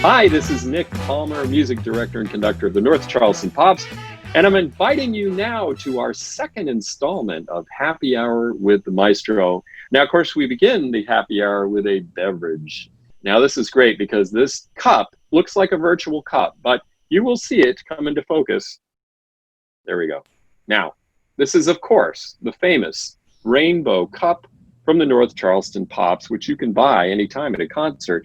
Hi, this is Nick Palmer, music director and conductor of the North Charleston Pops, and I'm inviting you now to our second installment of Happy Hour with the Maestro. Now, of course, we begin the happy hour with a beverage. Now, this is great because this cup looks like a virtual cup, but you will see it come into focus. There we go. Now, this is, of course, the famous rainbow cup from the North Charleston Pops, which you can buy anytime at a concert.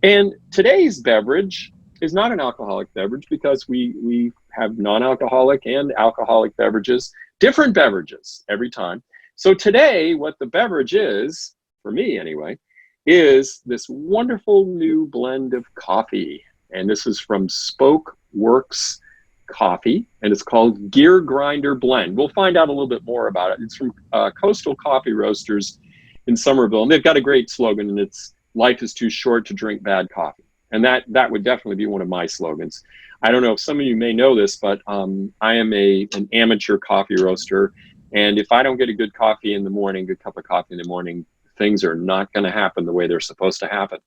And today's beverage is not an alcoholic beverage because we have non-alcoholic and alcoholic beverages, different beverages every time. So today, what the beverage is, for me anyway, is this wonderful new blend of coffee. And this is from Spoke Works Coffee, and it's called Gear Grinder Blend. We'll find out a little bit more about it. It's from Coastal Coffee Roasters in Somerville, and they've got a great slogan, and it's "Life is too short to drink bad coffee." And that would definitely be one of my slogans. I don't know if some of you may know this, but I am an amateur coffee roaster. And if I don't get a good coffee in the morning, good cup of coffee in the morning, things are not going to happen the way they're supposed to happen.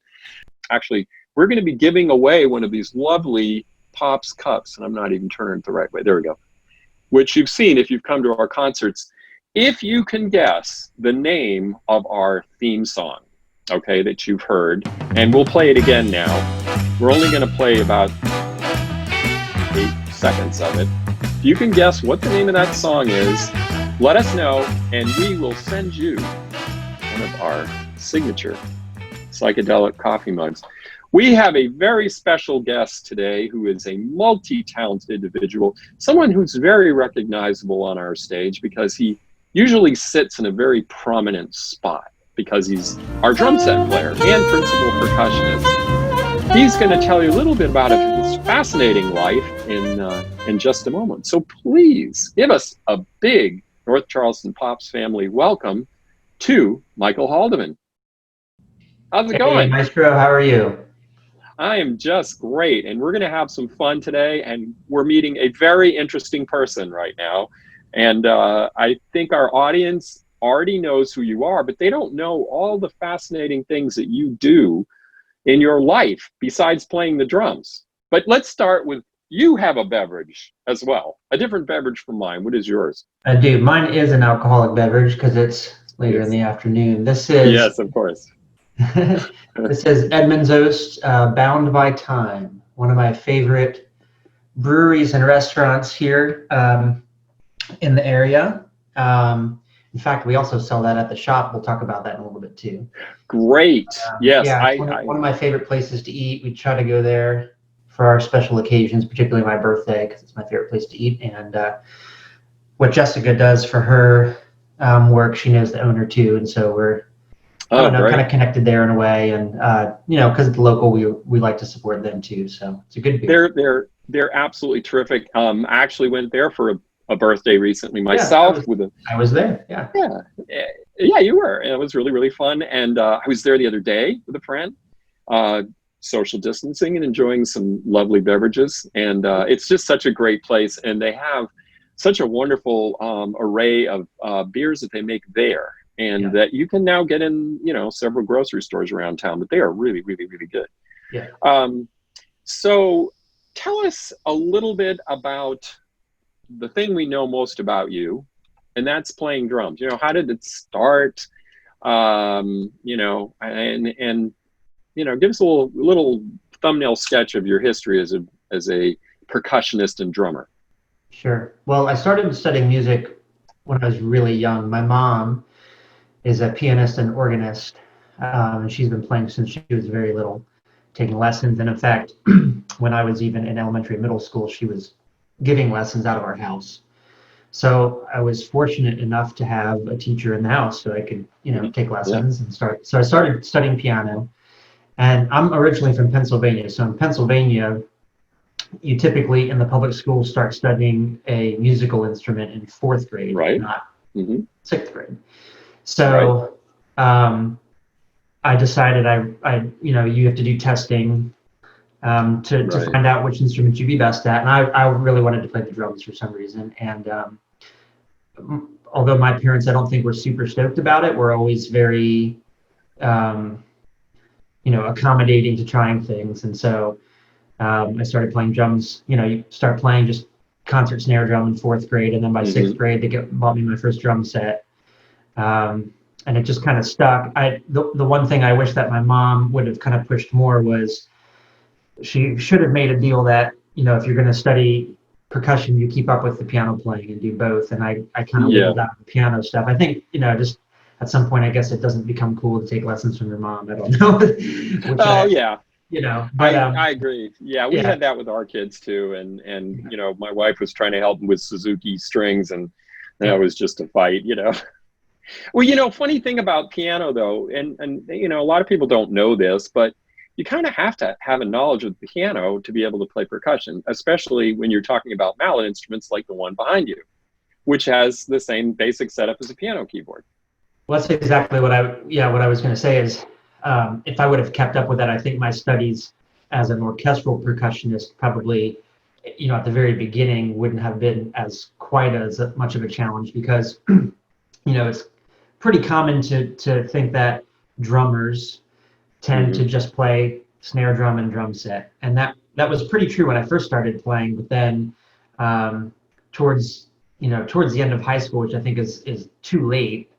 Actually, we're going to be giving away one of these lovely Pops cups, and I'm not even turning it the right way. There we go. Which you've seen if you've come to our concerts. If you can guess the name of our theme song, okay, that you've heard, and we'll play it again now. We're only going to play about 8 seconds of it. If you can guess what the name of that song is, let us know, and we will send you one of our signature psychedelic coffee mugs. We have a very special guest today who is a multi-talented individual, someone who's very recognizable on our stage because he usually sits in a very prominent spot, because he's our drum set player and principal percussionist. He's going to tell you a little bit about his fascinating life in just a moment. So please give us a big North Charleston Pops family welcome to Michael Haldeman. How's it going? Hey, Maestro, how are you? I am just great, and we're going to have some fun today, and we're meeting a very interesting person right now. And I think our audience already knows who you are, but they don't know all the fascinating things that you do in your life besides playing the drums. But let's start with, you have a beverage as well, a different beverage from mine. What is yours? I do. Mine is an alcoholic beverage because it's later in the afternoon. This is, yes, of course. This is Edmund's Oast, Bound by Time, one of my favorite breweries and restaurants here in the area. In fact, we also sell that at the shop. We'll talk about that in a little bit too. Great. Yes. Yeah, one of my favorite places to eat. We try to go there for our special occasions, particularly my birthday, because it's my favorite place to eat. And what Jessica does for her work, she knows the owner too. And so we're kind of connected there in a way. And, because it's local, we like to support them too. So it's a good beer. They're absolutely terrific. I actually went there for a birthday recently myself. I was there. Yeah, you were. And it was really, really fun. And I was there the other day with a friend, social distancing and enjoying some lovely beverages. And it's just such a great place. And they have such a wonderful array of beers that they make there, and that you can now get in, several grocery stores around town. But they are really, really, really good. Yeah. So tell us a little bit about the thing we know most about you, and that's playing drums. How did it start? And give us a little thumbnail sketch of your history as a percussionist and drummer. Sure. Well, I started studying music when I was really young. My mom is a pianist and organist, and she's been playing since she was very little, taking lessons. And in fact, when I was even in elementary and middle school, she was giving lessons out of our house. So I was fortunate enough to have a teacher in the house so I could, take lessons and start. So I started studying piano, and I'm originally from Pennsylvania. So in Pennsylvania, you typically in the public schools start studying a musical instrument in 4th grade, not 6th grade. So I decided you have to do testing to find out which instrument you'd be best at. And I really wanted to play the drums for some reason. And although my parents, I don't think were super stoked about it, were always very, accommodating to trying things. And so I started playing drums. You start playing just concert snare drum in fourth grade, and then by sixth grade, they bought me my first drum set. And it just kind of stuck. The one thing I wish that my mom would have kind of pushed more was she should have made a deal that, if you're going to study percussion, you keep up with the piano playing and do both. And I kind of wiggled out the piano stuff. I think, just at some point, I guess it doesn't become cool to take lessons from your mom. I don't know. But I agree. Yeah, we had that with our kids too. And my wife was trying to help with Suzuki strings, and that was just a fight, Well, funny thing about piano though, and a lot of people don't know this, but you kind of have to have a knowledge of the piano to be able to play percussion, especially when you're talking about mallet instruments like the one behind you, which has the same basic setup as a piano keyboard. Well, that's exactly what I was going to say is, if I would have kept up with that, I think my studies as an orchestral percussionist probably, at the very beginning wouldn't have been quite as much of a challenge, because, it's pretty common to think that drummers tend to just play snare drum and drum set. And that was pretty true when I first started playing, but then towards the end of high school, which I think is too late,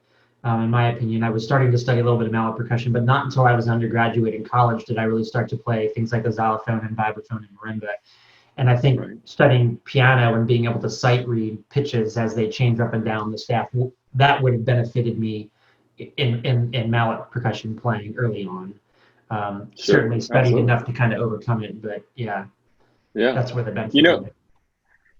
in my opinion, I was starting to study a little bit of mallet percussion, but not until I was an undergraduate in college did I really start to play things like the xylophone and vibraphone and marimba. And I think studying piano and being able to sight read pitches as they change up and down the staff, that would have benefited me in mallet percussion playing early on. Certainly studied enough to kind of overcome it, but that's where the benefit.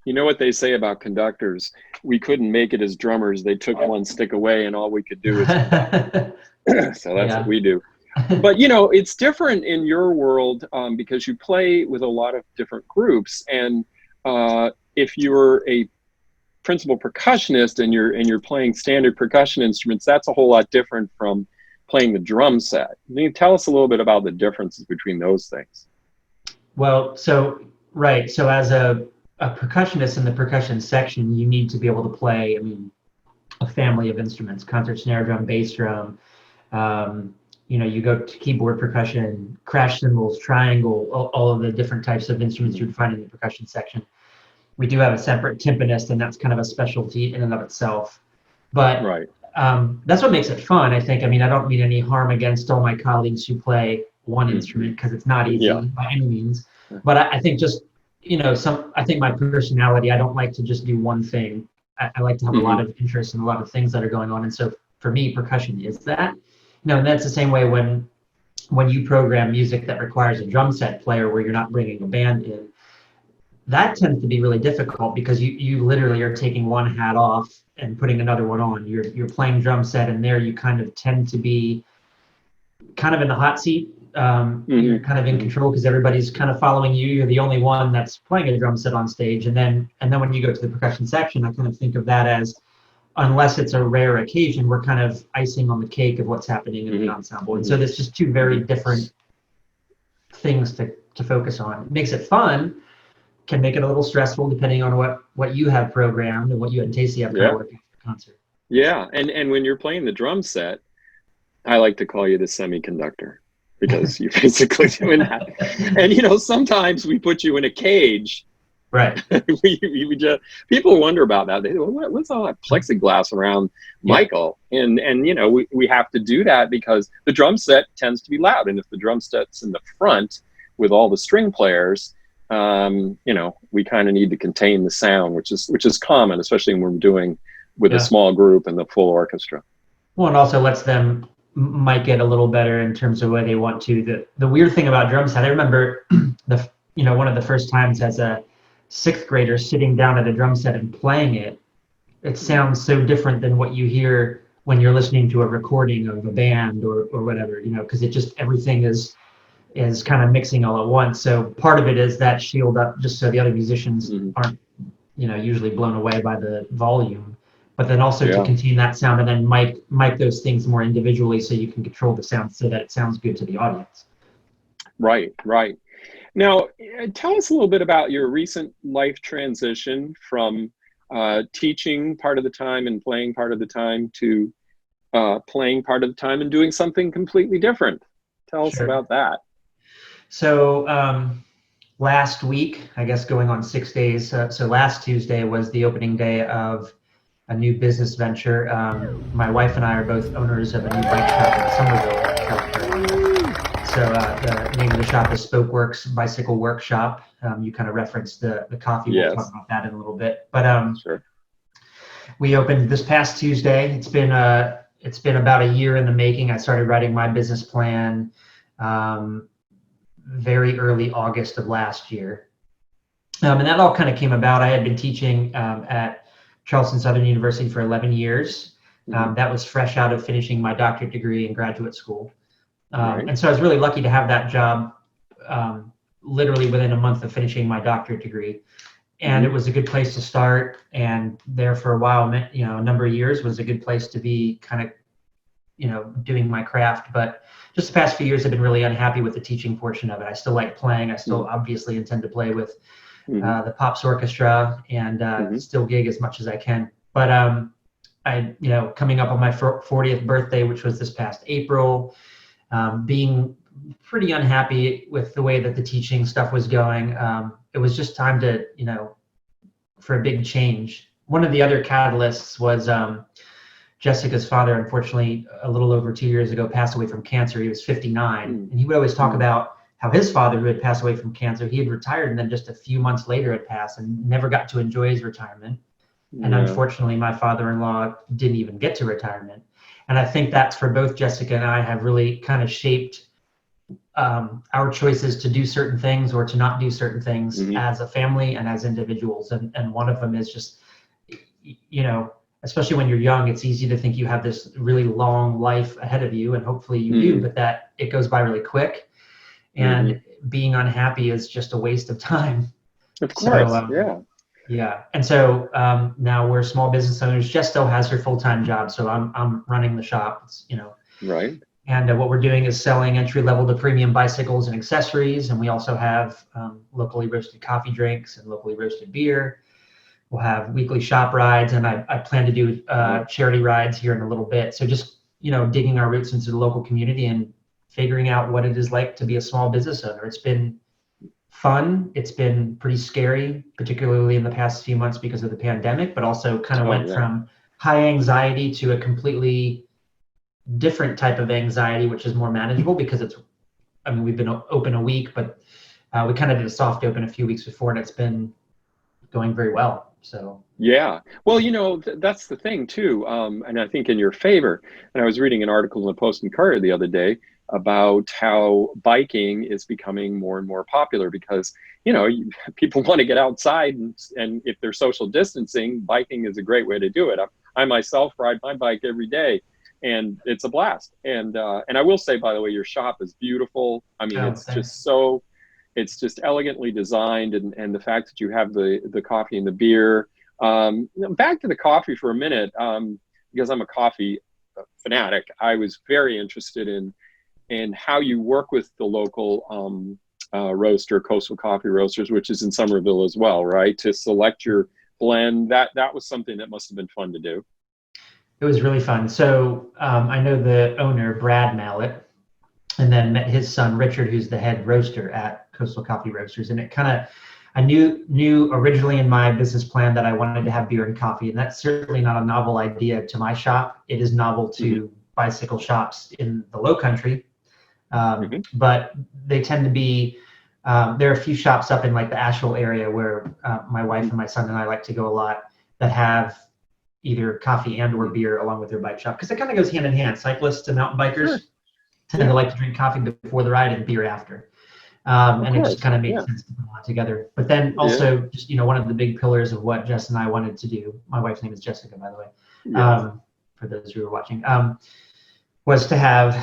You know what they say about conductors? We couldn't make it as drummers. They took one stick away, and all we could do is so that's what we do. But it's different in your world, because you play with a lot of different groups, and if you're a principal percussionist and you're playing standard percussion instruments, that's a whole lot different from playing the drum set. Can you tell us a little bit about the differences between those things? Well, so as a percussionist in the percussion section, you need to be able to play, a family of instruments: concert snare drum, bass drum. You go to keyboard percussion, crash cymbals, triangle, all of the different types of instruments you'd find in the percussion section. We do have a separate timpanist, and that's kind of a specialty in and of itself. But that's what makes it fun, I think. I don't mean any harm against all my colleagues who play one instrument, because it's not easy by any means. But I think just, I think my personality, I don't like to just do one thing. I like to have a lot of interest in a lot of things that are going on. And so for me, percussion is that. And that's the same way when you program music that requires a drum set player where you're not bringing a band in. That tends to be really difficult, because you literally are taking one hat off and putting another one on. You're playing drum set, and there you kind of tend to be kind of in the hot seat. You're kind of in control because everybody's kind of following you. You're the only one that's playing a drum set on stage. And then when you go to the percussion section, I kind of think of that as, unless it's a rare occasion, we're kind of icing on the cake of what's happening in the ensemble. And so there's just two very different things to focus on. It makes it fun, can make it a little stressful depending on what you have programmed and what you and Tacey have working for the concert. Yeah, and when you're playing the drum set, I like to call you the semiconductor, because you're basically doing that. And sometimes we put you in a cage. Right. we just, people wonder about that. They go, what's all that plexiglass around Michael? And we have to do that because the drum set tends to be loud, and if the drum set's in the front with all the string players, we kind of need to contain the sound, which is common, especially when we're doing with a small group and the full orchestra. Well, and also lets them mic it a little better in terms of where they want to. The weird thing about drum set, I remember one of the first times as a sixth grader sitting down at a drum set and playing it. It sounds so different than what you hear when you're listening to a recording of a band or whatever, because it just, everything is kind of mixing all at once. So part of it is that shield up just so the other musicians aren't, usually blown away by the volume, but then also to contain that sound and then mic those things more individually so you can control the sound so that it sounds good to the audience. Right. Now, tell us a little bit about your recent life transition from teaching part of the time and playing part of the time to playing part of the time and doing something completely different. Tell us about that. So last week, I guess going on 6 days. So last Tuesday was the opening day of a new business venture. My wife and I are both owners of a new bike shop in Somerville, South Carolina. So the name of the shop is Spoke Works Bicycle Workshop. You kind of referenced the coffee. We'll talk about that in a little bit. But Sure. we opened this past Tuesday. It's been about a year in the making. I started writing my business plan very early August of last year. And that all kind of came about. I had been teaching at Charleston Southern University for 11 years. That was fresh out of finishing my doctorate degree in graduate school. And so I was really lucky to have that job literally within a month of finishing my doctorate degree. And it was a good place to start. And there for a while, a number of years was a good place to be kind of, doing my craft. But just the past few years, I've been really unhappy with the teaching portion of it. I still like playing. I still obviously intend to play with the Pops Orchestra and still gig as much as I can. But coming up on my 40th birthday, which was this past April, being pretty unhappy with the way that the teaching stuff was going. It was just time to, for a big change. One of the other catalysts was Jessica's father, unfortunately, a little over 2 years ago, passed away from cancer. He was 59. And he would always talk about how his father, who had passed away from cancer, he had retired and then just a few months later had passed and never got to enjoy his retirement. And unfortunately, my father-in-law didn't even get to retirement. And I think that's for both Jessica and I have really kind of shaped our choices to do certain things or to not do certain things as a family and as individuals. And one of them is just, especially when you're young, it's easy to think you have this really long life ahead of you, and hopefully you do, but that it goes by really quick. And being unhappy is just a waste of time. Of course, yeah. And so now we're small business owners. Jess still has her full-time job, so I'm running the shop. It's, Right. And what we're doing is selling entry-level to premium bicycles and accessories, and we also have locally roasted coffee drinks and locally roasted beer. We'll have weekly shop rides, and I plan to do charity rides here in a little bit. So just, digging our roots into the local community and figuring out what it is like to be a small business owner. It's been fun. It's been pretty scary, particularly in the past few months because of the pandemic, but also kind of went from high anxiety to a different type of anxiety, which is more manageable because we've been open a week, but we kind of did a soft open a few weeks before, and it's been going very well. So well, that's the thing too, and I think in your favor. And I was reading an article in the Post and Courier the other day about how biking is becoming more and more popular because people want to get outside, and if they're social distancing, biking is a great way to do it. I myself ride my bike every day, and it's a blast. And I will say, by the way, your shop is beautiful. I mean, it's just elegantly designed, and the fact that you have the coffee and the beer. Back to the coffee for a minute, because I'm a coffee fanatic. I was very interested in how you work with the local roaster, Coastal Coffee Roasters, which is in Somerville as well, right? To select your blend. That was something that must have been fun to do. It was really fun. So I know the owner, Brad Mallett, and then met his son, Richard, who's the head roaster at Coastal Coffee Roasters. And I knew originally in my business plan that I wanted to have beer and coffee, and that's certainly not a novel idea to my shop. It is novel to bicycle shops in the Low Country, but they tend to be, there are a few shops up in like the Asheville area where my wife and my son and I like to go a lot that have either coffee and or beer along with their bike shop, because it kind of goes hand in hand. Cyclists and mountain bikers tend to like to drink coffee before the ride and beer after. And it just kind of made sense to put them all together. But then also just, one of the big pillars of what Jess and I wanted to do, my wife's name is Jessica, by the way, for those who are watching, was to have,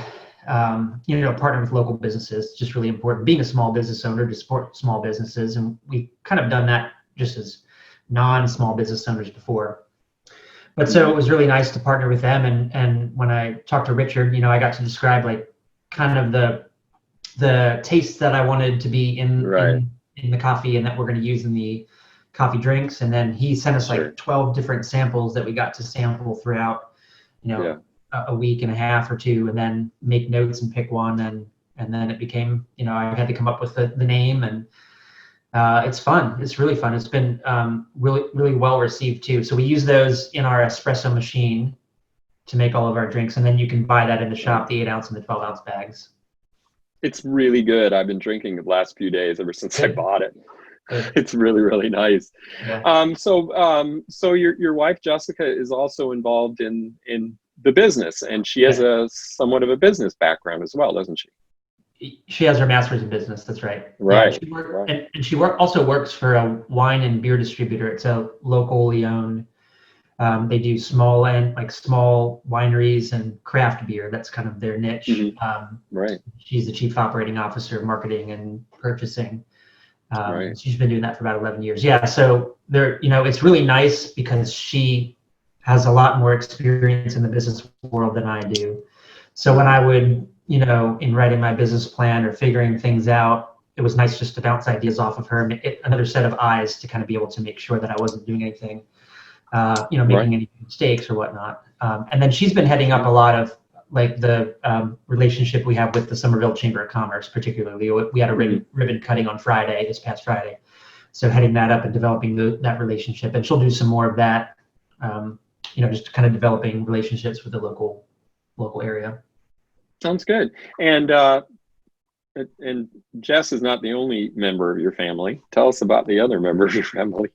partner with local businesses. Just really important. Being a small business owner, to support small businesses. And we've kind of done that just as non-small business owners before. But so it was really nice to partner with them. And when I talked to Richard, I got to describe like kind of the taste that I wanted to be in the coffee and that we're going to use in the coffee drinks. And then he sent us like 12 different samples that we got to sample throughout, a week and a half or two, and then make notes and pick one. And then it became, I had to come up with the name, and It's fun. It's really fun. It's been really, really well received too. So we use those in our espresso machine to make all of our drinks, and then you can buy that in the shop, the 8-ounce and the 12-ounce bags. It's really good. I've been drinking it the last few days ever since I Good. bought it. Good. It's really, really nice. Yeah. So your wife Jessica is also involved in the business, and she has a somewhat of a business background as well, doesn't she? She has her master's in business. That's right. Right. Yeah, Right. and she also works for a wine and beer distributor. It's a locally owned. They do small wineries and craft beer. That's kind of their niche. Mm-hmm. Right. She's the chief operating officer, marketing and purchasing. Right. She's been doing that for about 11 years. Yeah. So it's really nice because she has a lot more experience in the business world than I do. So when I would, in writing my business plan or figuring things out, it was nice just to bounce ideas off of her, another set of eyes to kind of be able to make sure that I wasn't doing anything, making any mistakes or whatnot. And then she's been heading up a lot of like the relationship we have with the Somerville Chamber of Commerce, particularly. We had a ribbon cutting on this past Friday. So heading that up and developing that relationship. And she'll do some more of that, just kind of developing relationships with the local area. Sounds good. And Jess is not the only member of your family. Tell us about the other member of your family.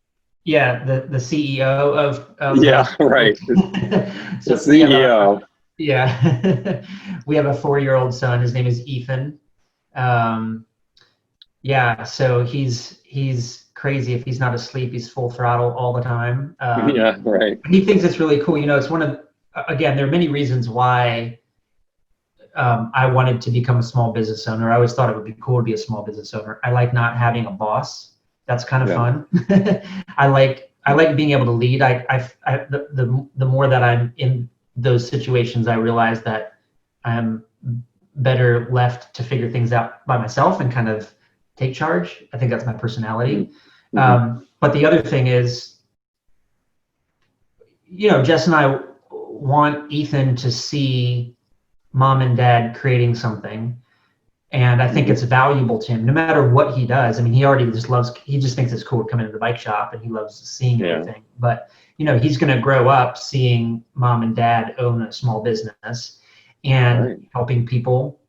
Yeah, the CEO of yeah, right. So the CEO. Yeah, we have a 4-year-old son. His name is Ethan. Yeah, so he's crazy. If he's not asleep, he's full throttle all the time. Yeah, right. He thinks it's really cool. It's one of, again, there are many reasons why I wanted to become a small business owner. I always thought it would be cool to be a small business owner. I like not having a boss. That's kind of fun. I like being able to lead. The more that I'm in those situations, I realize that I'm better left to figure things out by myself and kind of take charge. I think that's my personality. Mm-hmm. But the other thing is, Jess and I want Ethan to see mom and dad creating something. And I think it's valuable to him, no matter what he does. I mean, he just thinks it's cool to come into the bike shop and he loves seeing everything. But, he's going to grow up seeing mom and dad own a small business and helping people,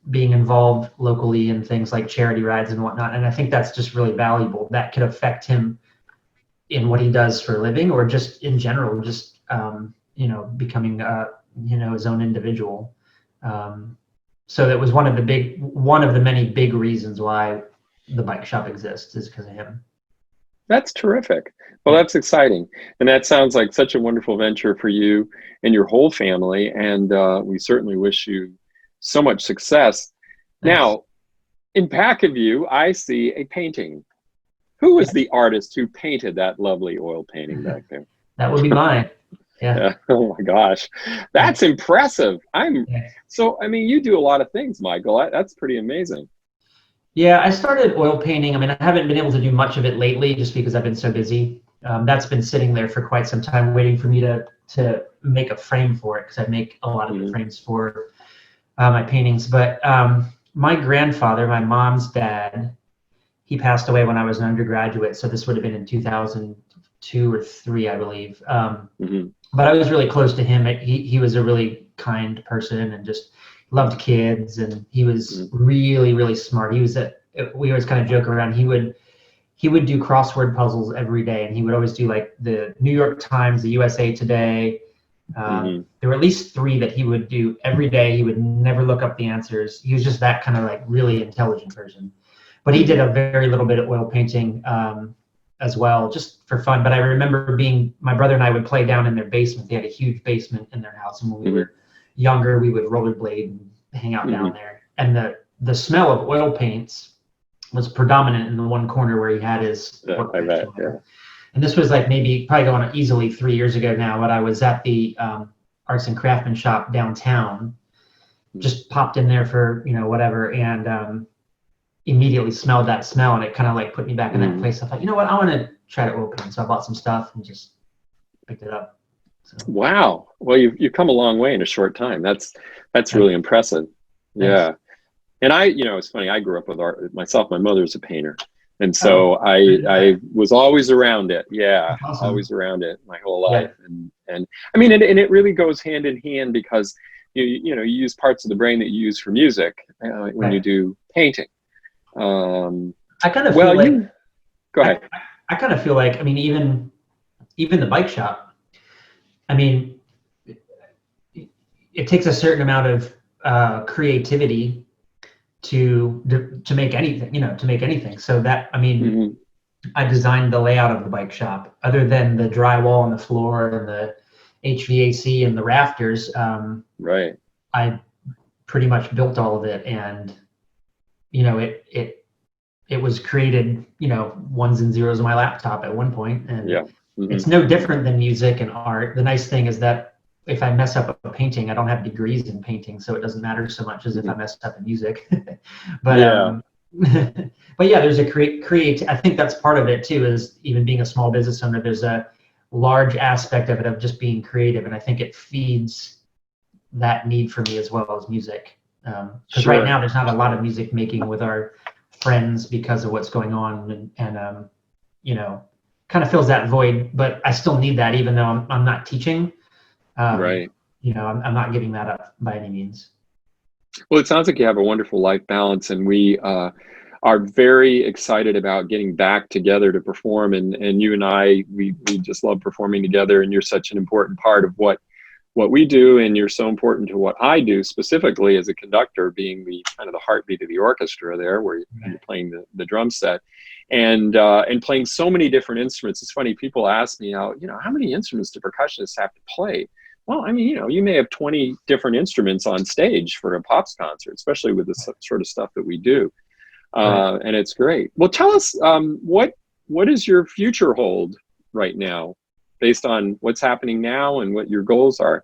being involved locally in things like charity rides and whatnot. And I think that's just really valuable. That could affect him in what he does for a living or just in general, just, becoming, his own individual. So that was one of the many big reasons why the bike shop exists is because of him. That's terrific. Well, that's exciting. And that sounds like such a wonderful venture for you and your whole family. And we certainly wish you so much success. Thanks. Now, in back of you, I see a painting. Who was the artist who painted that lovely oil painting back there? That would be mine. Yeah. Oh my gosh, that's impressive. You do a lot of things, Michael. That's pretty amazing. Yeah, I started oil painting. I mean, I haven't been able to do much of it lately just because I've been so busy. That's been sitting there for quite some time waiting for me to make a frame for it because I make a lot of the frames for my paintings. But my grandfather, my mom's dad, he passed away when I was an undergraduate. So this would have been in 2002 or 3, I believe. But I was really close to him. He was a really kind person and just loved kids. And he was really, really smart. We always kind of joke around. He would do crossword puzzles every day. And he would always do like the New York Times, the USA Today. There were at least 3 that he would do every day. He would never look up the answers. He was just that kind of like really intelligent person. But he did a very little bit of oil painting as well, just for fun. But I remember my brother and I would play down in their basement. They had a huge basement in their house. And when we were younger, we would rollerblade and hang out down there. And the smell of oil paints was predominant in the one corner where he had his I bet, yeah. And this was like probably going on easily 3 years ago now, but I was at the arts and craftsman shop downtown, just popped in there for, whatever. And immediately smelled that smell, and it kind of like put me back in that place. I thought, you know what, I want to try to oil paint. So I bought some stuff and just picked it up. So. Wow. Well, you've come a long way in a short time. That's really impressive. Thanks. Yeah. And it's funny, I grew up with art myself. My mother's a painter. And so I was always around it. Yeah, Awesome. always around it my whole life. And I mean, and it really goes hand in hand because you use parts of the brain that you use for music when you do painting. I kind of feel like, go ahead. I kind of feel like, I mean, even the bike shop, I mean, it takes a certain amount of creativity to make anything, to make anything. So that, I mean, I designed the layout of the bike shop. Other than the drywall and the floor and the HVAC and the rafters, right. I pretty much built all of it, and it was created, ones and zeros on my laptop at one point, and it's no different than music and art. The nice thing is that if I mess up a painting, I don't have degrees in painting, so it doesn't matter so much as if I messed up in music. But but yeah, there's a create. I think that's part of it too. Is even being a small business owner, there's a large aspect of it of just being creative, and I think it feeds that need for me as well as music. Because right now there's not a lot of music making with our friends because of what's going on, and kind of fills that void. But I still need that, even though I'm not teaching. I'm not giving that up by any means. Well, it sounds like you have a wonderful life balance, and we are very excited about getting back together to perform. And you and I, we just love performing together. And you're such an important part of what we do, and you're so important to what I do specifically as a conductor, being the kind of the heartbeat of the orchestra there, where you're playing the drum set, and playing so many different instruments. It's funny, people ask me how many instruments do percussionists have to play? Well, I mean, you may have 20 different instruments on stage for a Pops concert, especially with the sort of stuff that we do. And it's great. Well, tell us, what does your future hold right now, based on what's happening now and what your goals are?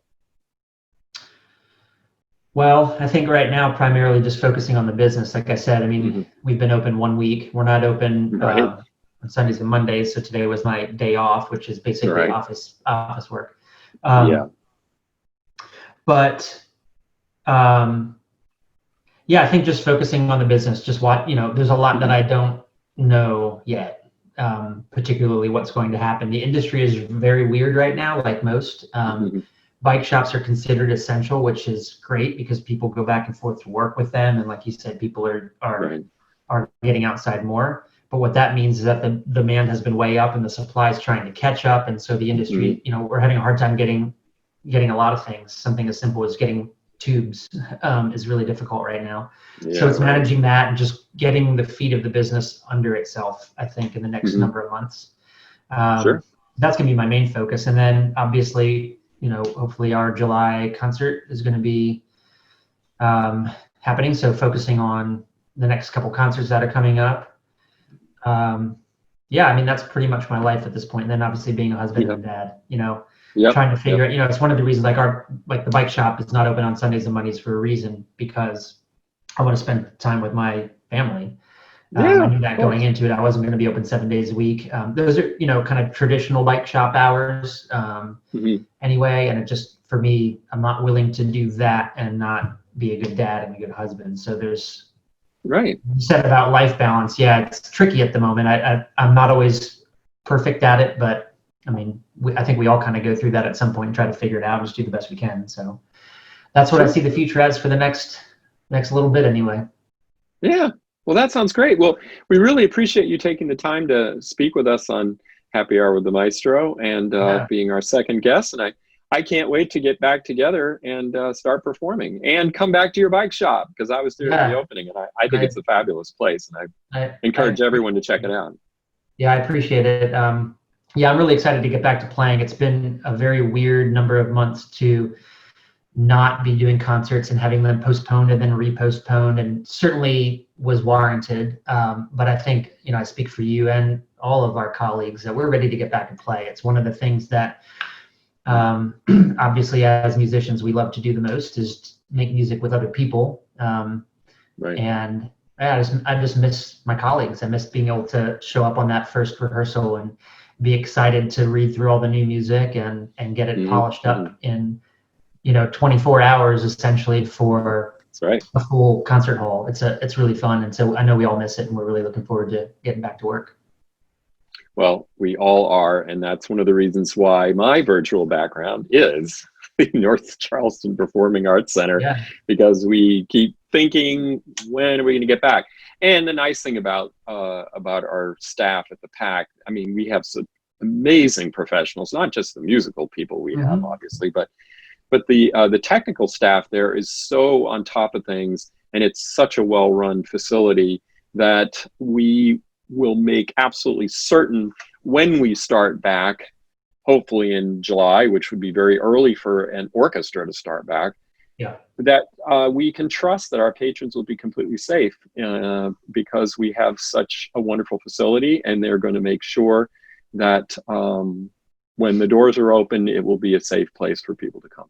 Well, I think right now, primarily just focusing on the business. Like I said, I mean, we've been open 1 week. We're not open on Sundays and Mondays. So today was my day off, which is basically office work. But I think just focusing on the business, just there's a lot that I don't know yet, particularly what's going to happen. The industry is very weird right now, like most. Bike shops are considered essential, which is great because people go back and forth to work with them. And like you said, people are getting outside more. But what that means is that the demand has been way up and the supply is trying to catch up. And so the industry, we're having a hard time getting a lot of things. Something as simple as getting tubes is really difficult right now. So it's managing that and just getting the feet of the business under itself, I think, in the next number of months. That's going to be my main focus. And then obviously, hopefully our July concert is going to be happening. So focusing on the next couple concerts that are coming up. I mean, that's pretty much my life at this point. And then obviously being a husband and dad, trying to figure out, it's one of the reasons like the bike shop is not open on Sundays and Mondays for a reason, because I want to spend time with my family. I knew that going into it. I wasn't going to be open 7 days a week. Those are, kind of traditional bike shop hours anyway. And it just, for me, I'm not willing to do that and not be a good dad and a good husband. So there's, you said about life balance. Yeah, it's tricky at the moment. I'm not always perfect at it, but I mean, I think we all kind of go through that at some point and try to figure it out and just do the best we can. So that's what I see the future as for the next little bit anyway. Yeah. Well, that sounds great. Well, we really appreciate you taking the time to speak with us on Happy Hour with the Maestro and being our second guest. And I can't wait to get back together and start performing and come back to your bike shop, because I was there at the opening, and I think it's a fabulous place, and I encourage everyone to check it out. Yeah, I appreciate it. I'm really excited to get back to playing. It's been a very weird number of months to not be doing concerts and having them postponed and then repostponed, and certainly was warranted. But I think, I speak for you and all of our colleagues that we're ready to get back and play. It's one of the things that obviously as musicians we love to do the most, is make music with other people. And I just miss my colleagues. I miss being able to show up on that first rehearsal and be excited to read through all the new music and get it polished up in 24 hours essentially for That's right. a full concert hall. It's really fun, and so I know we all miss it, and we're really looking forward to getting back to work. Well, we all are, and that's one of the reasons why my virtual background is the North Charleston Performing Arts Center, Yeah. because we keep thinking, when are we going to get back? And the nice thing about our staff at the PAC, I mean, we have some amazing professionals, not just the musical people we have, obviously, but the technical staff there is so on top of things, and it's such a well-run facility that we will make absolutely certain when we start back, hopefully in July, which would be very early for an orchestra to start back, Yeah. that we can trust that our patrons will be completely safe, because we have such a wonderful facility, and they're going to make sure that when the doors are open, it will be a safe place for people to come.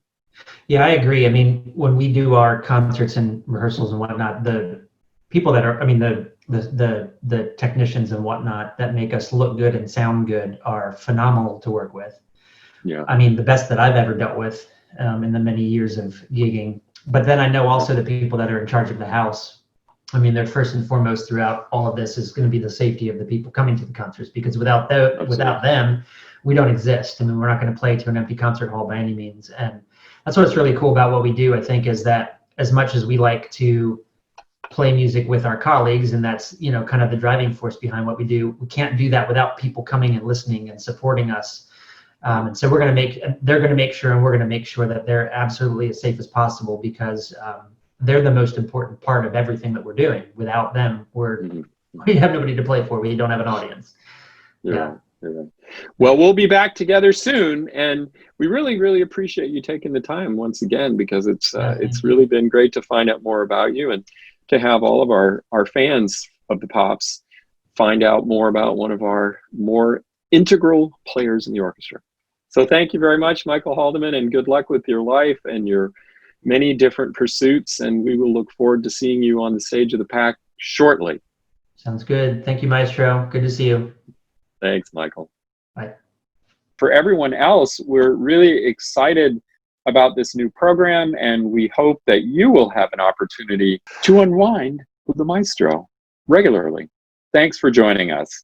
Yeah, I agree. I mean, when we do our concerts and rehearsals and whatnot, the people that are, I mean, the technicians and whatnot that make us look good and sound good are phenomenal to work with. Yeah. I mean, the best that I've ever dealt with in the many years of gigging. But then I know also the people that are in charge of the house. I mean, they're first and foremost throughout all of this is going to be the safety of the people coming to the concerts, because without them, we don't exist. I mean, we're not going to play to an empty concert hall by any means. And that's what's really cool about what we do, I think, is that as much as we like to play music with our colleagues, and that's, you know, kind of the driving force behind what we do, we can't do that without people coming and listening and supporting us. And so they're going to make sure, and we're going to make sure that they're absolutely as safe as possible, because they're the most important part of everything that we're doing. Without them, we have nobody to play for. We don't have an audience. Yeah. Well, we'll be back together soon, and we really, really appreciate you taking the time once again, because it's really been great to find out more about you, and to have all of our fans of the Pops find out more about one of our more integral players in the orchestra. So thank you very much, Michael Haldeman, and good luck with your life and your many different pursuits, and we will look forward to seeing you on the stage of the PAC shortly. Sounds good. Thank you, Maestro. Good to see you. Thanks, Michael. Bye. For everyone else, we're really excited about this new program, and we hope that you will have an opportunity to unwind with the Maestro regularly. Thanks for joining us.